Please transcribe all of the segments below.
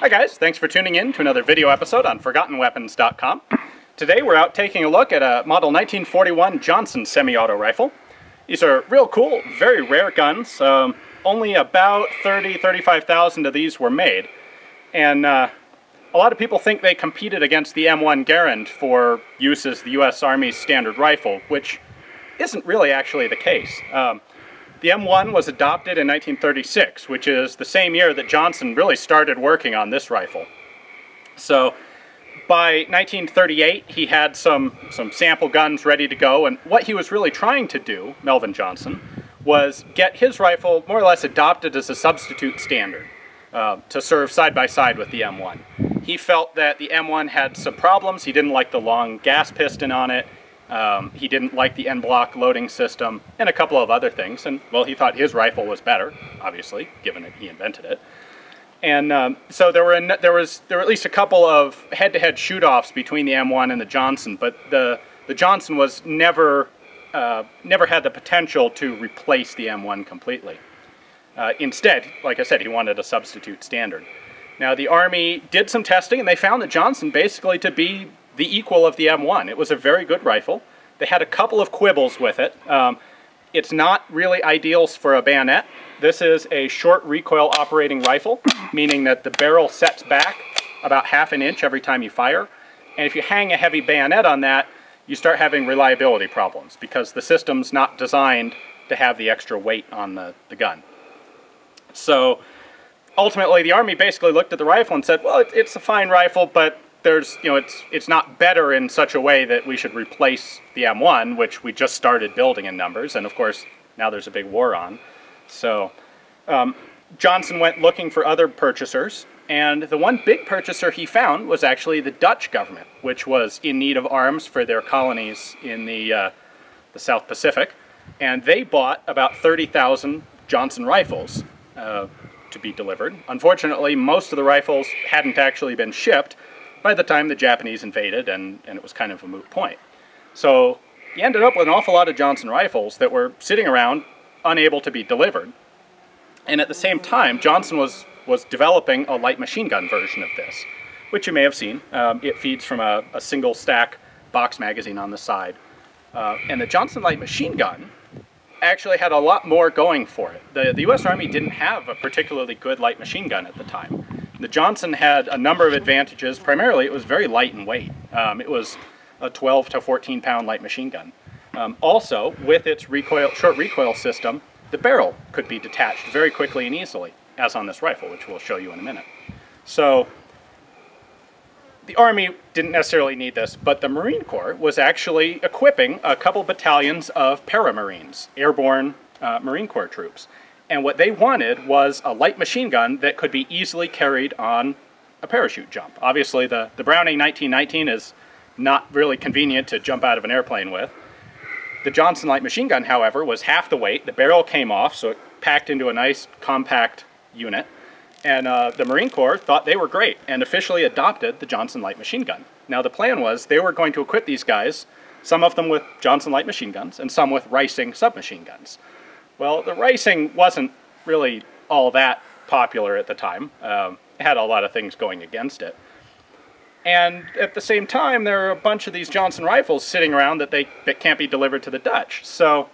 Hi guys, thanks for tuning in to another video episode on ForgottenWeapons.com. Today we're out taking a look at a model 1941 Johnson semi-auto rifle. These are real cool, very rare guns. Only about 35,000 of these were made. And a lot of people think they competed against the M1 Garand for use as the US Army's standard rifle, which isn't really actually the case. The M1 was adopted in 1936, which is the same year that Johnson really started working on this rifle. So by 1938, he had some sample guns ready to go, and what he was really trying to do, Melvin Johnson, was get his rifle more or less adopted as a substitute standard to serve side by side with the M1. He felt that the M1 had some problems. He didn't like the long gas piston on it. He didn't like the en-bloc loading system, and a couple of other things, and well, he thought his rifle was better, obviously, given that he invented it. And so there were at least a couple of head-to-head shoot-offs between the M1 and the Johnson, but the Johnson was never had the potential to replace the M1 completely. Instead, like I said, he wanted a substitute standard. Now, the Army did some testing, and they found the Johnson basically to be the equal of the M1. It was a very good rifle. They had a couple of quibbles with it. It's not really ideal for a bayonet. This is a short recoil operating rifle, meaning that the barrel sets back about half an inch every time you fire. And if you hang a heavy bayonet on that, you start having reliability problems because the system's not designed to have the extra weight on the gun. So ultimately, the Army basically looked at the rifle and said, well, it's a fine rifle, but it's not better in such a way that we should replace the M1, which we just started building in numbers, and of course, now there's a big war on. So Johnson went looking for other purchasers, and the one big purchaser he found was actually the Dutch government, which was in need of arms for their colonies in the South Pacific, and they bought about 30,000 Johnson rifles to be delivered. Unfortunately, most of the rifles hadn't actually been shipped by the time the Japanese invaded, and it was kind of a moot point. So you ended up with an awful lot of Johnson rifles that were sitting around, unable to be delivered. And at the same time, Johnson was developing a light machine gun version of this, which you may have seen. It feeds from a single stack box magazine on the side. And the Johnson light machine gun actually had a lot more going for it. The US Army didn't have a particularly good light machine gun at the time. The Johnson had a number of advantages. Primarily, it was very light in weight. It was a 12 to 14 pound light machine gun. Also, with its short recoil system, the barrel could be detached very quickly and easily, as on this rifle, which we'll show you in a minute. So the Army didn't necessarily need this, but the Marine Corps was actually equipping a couple battalions of para-Marines, airborne Marine Corps troops. And what they wanted was a light machine gun that could be easily carried on a parachute jump. Obviously, the Browning 1919 is not really convenient to jump out of an airplane with. The Johnson light machine gun, however, was half the weight. The barrel came off, so it packed into a nice, compact unit. And the Marine Corps thought they were great and officially adopted the Johnson light machine gun. Now, the plan was they were going to equip these guys, some of them with Johnson light machine guns and some with Rising submachine guns. Well, the Rising wasn't really all that popular at the time. It had a lot of things going against it. And at the same time, there are a bunch of these Johnson rifles sitting around that can't be delivered to the Dutch. So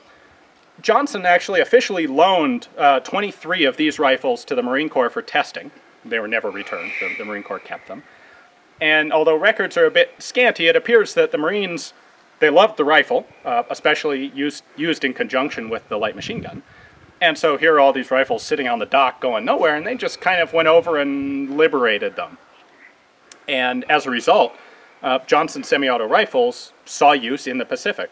Johnson actually officially loaned 23 of these rifles to the Marine Corps for testing. They were never returned. The Marine Corps kept them. And although records are a bit scanty, it appears that the Marines, they loved the rifle, especially used in conjunction with the light machine gun. And so here are all these rifles sitting on the dock going nowhere, and they just kind of went over and liberated them. And as a result, Johnson semi-auto rifles saw use in the Pacific,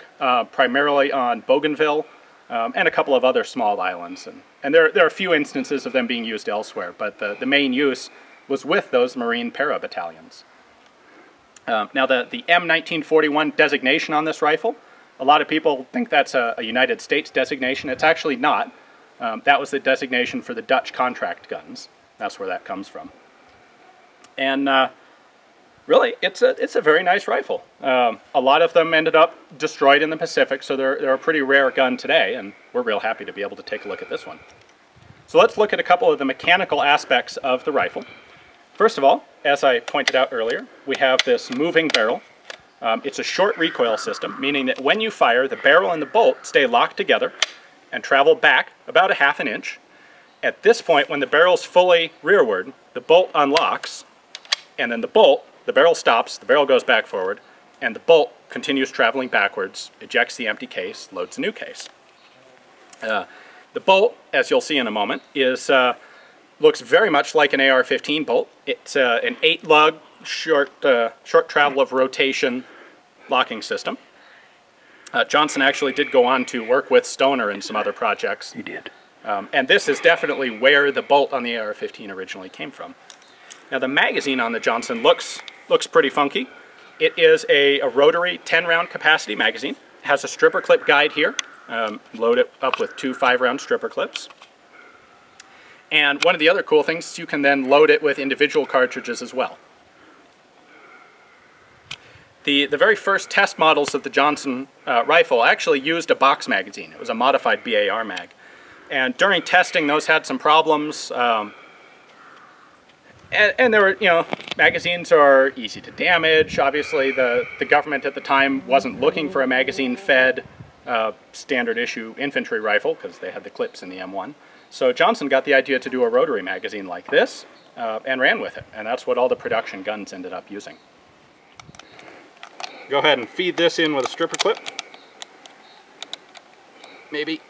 primarily on Bougainville and a couple of other small islands. And there are a few instances of them being used elsewhere, but the main use was with those Marine para-battalions. Now, the M1941 designation on this rifle, a lot of people think that's a United States designation. It's actually not. That was the designation for the Dutch contract guns. That's where that comes from. And really, it's a very nice rifle. A lot of them ended up destroyed in the Pacific, so they're a pretty rare gun today, and we're real happy to be able to take a look at this one. So let's look at a couple of the mechanical aspects of the rifle. First of all, as I pointed out earlier, we have this moving barrel. It's a short recoil system, meaning that when you fire, the barrel and the bolt stay locked together and travel back about a half an inch. At this point, when the barrel's fully rearward, the bolt unlocks, and then the barrel stops, the barrel goes back forward, and the bolt continues traveling backwards, ejects the empty case, loads a new case. The bolt, as you'll see in a moment, looks very much like an AR-15 bolt. It's an 8-lug, short travel of rotation locking system. Johnson actually did go on to work with Stoner in some other projects. He did. And this is definitely where the bolt on the AR-15 originally came from. Now the magazine on the Johnson looks pretty funky. It is a rotary 10-round capacity magazine. It has a stripper clip guide here. Load it up with 2 5-round stripper clips. And one of the other cool things, you can then load it with individual cartridges as well. The very first test models of the Johnson rifle actually used a box magazine. It was a modified BAR mag. And during testing, those had some problems. And there were, magazines are easy to damage. Obviously, the government at the time wasn't looking for a magazine-fed standard issue infantry rifle because they had the clips in the M1. So Johnson got the idea to do a rotary magazine like this and ran with it. And that's what all the production guns ended up using. Go ahead and feed this in with a stripper clip. Maybe.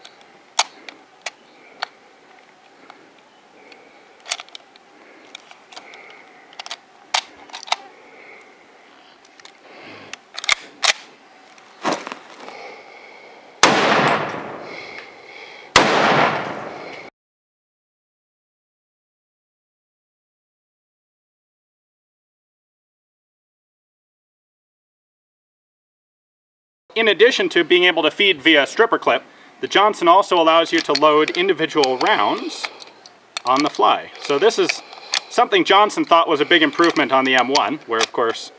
In addition to being able to feed via stripper clip, the Johnson also allows you to load individual rounds on the fly. So this is something Johnson thought was a big improvement on the M1, where of course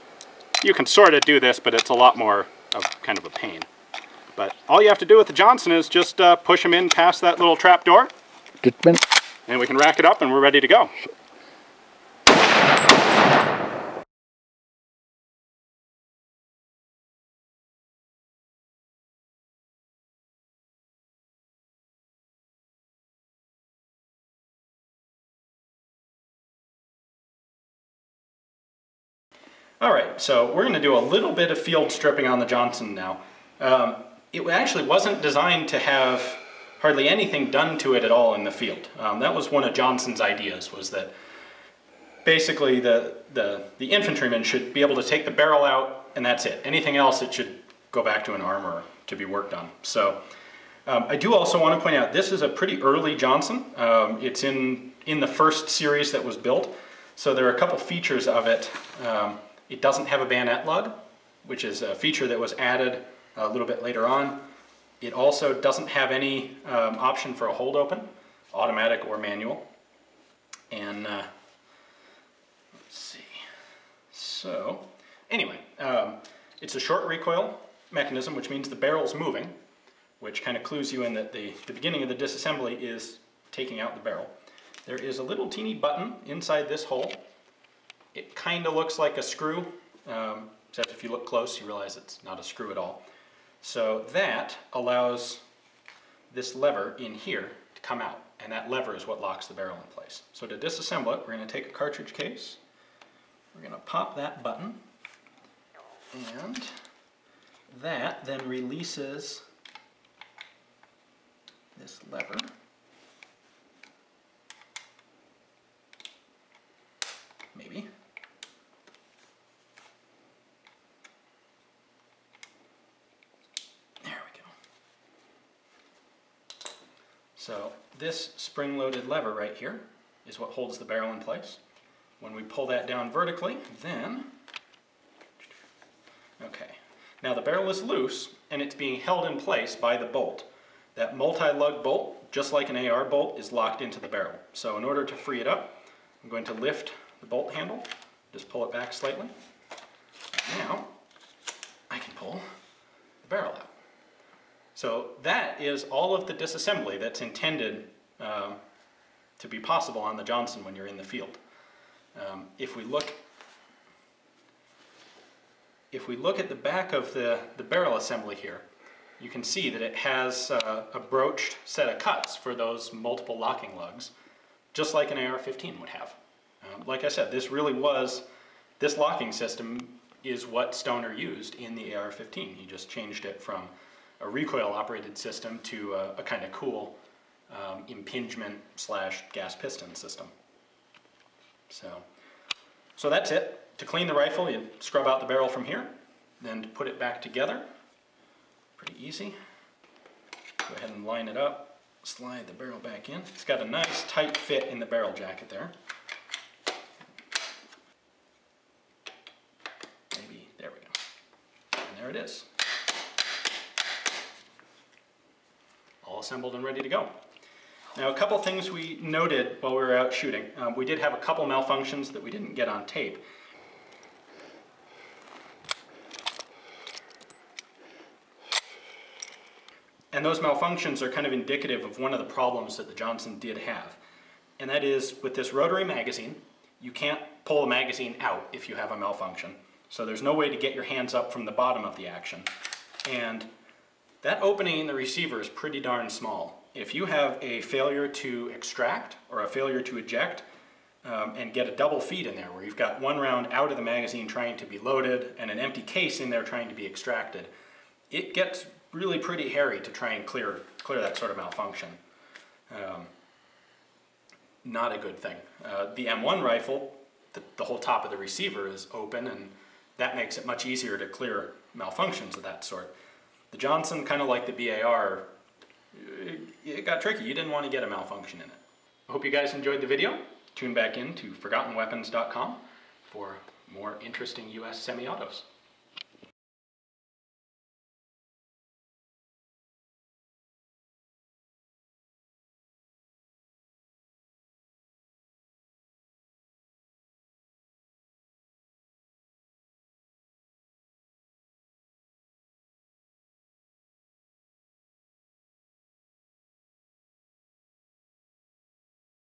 you can sort of do this, but it's a lot more of kind of a pain. But all you have to do with the Johnson is just push them in past that little trap door, and we can rack it up and we're ready to go. Alright, so we're going to do a little bit of field stripping on the Johnson now. It actually wasn't designed to have hardly anything done to it at all in the field. That was one of Johnson's ideas, was that basically the infantryman should be able to take the barrel out and that's it. Anything else, it should go back to an armorer to be worked on. So I do also want to point out this is a pretty early Johnson. It's in the first series that was built. So there are a couple features of it. It doesn't have a bayonet lug, which is a feature that was added a little bit later on. It also doesn't have any option for a hold open, automatic or manual. And let's see. So anyway, it's a short recoil mechanism, which means the barrel's moving, which kind of clues you in that the beginning of the disassembly is taking out the barrel. There is a little teeny button inside this hole. It kind of looks like a screw, except if you look close you realize it's not a screw at all. So that allows this lever in here to come out, and that lever is what locks the barrel in place. So to disassemble it, we're going to take a cartridge case, we're going to pop that button, and that then releases this lever. Maybe. There we go. So this spring-loaded lever right here is what holds the barrel in place. When we pull that down vertically, then, okay. Now the barrel is loose and it's being held in place by the bolt. That multi-lug bolt, just like an AR bolt, is locked into the barrel. So in order to free it up, I'm going to lift the bolt handle, just pull it back slightly. And now I can pull the barrel out. So that is all of the disassembly that's intended to be possible on the Johnson when you're in the field. If we look at the back of the barrel assembly here, you can see that it has a broached set of cuts for those multiple locking lugs, just like an AR-15 would have. Like I said, this locking system is what Stoner used in the AR-15. He just changed it from a recoil-operated system to a kind of cool impingement / gas piston system. So that's it. To clean the rifle, you scrub out the barrel from here, then to put it back together, pretty easy. Go ahead and line it up, slide the barrel back in. It's got a nice tight fit in the barrel jacket there. Maybe, there we go. And there it is. All assembled and ready to go. Now, a couple things we noted while we were out shooting. We did have a couple malfunctions that we didn't get on tape. And those malfunctions are kind of indicative of one of the problems that the Johnson did have. And that is, with this rotary magazine, you can't pull a magazine out if you have a malfunction. So there's no way to get your hands up from the bottom of the action. And that opening in the receiver is pretty darn small. If you have a failure to extract or a failure to eject and get a double feed in there where you've got one round out of the magazine trying to be loaded and an empty case in there trying to be extracted, it gets really pretty hairy to try and clear that sort of malfunction. Not a good thing. The M1 rifle, the whole top of the receiver is open, and that makes it much easier to clear malfunctions of that sort. The Johnson, kind of like the BAR, it got tricky. You didn't want to get a malfunction in it. I hope you guys enjoyed the video. Tune back in to ForgottenWeapons.com for more interesting US semi-autos.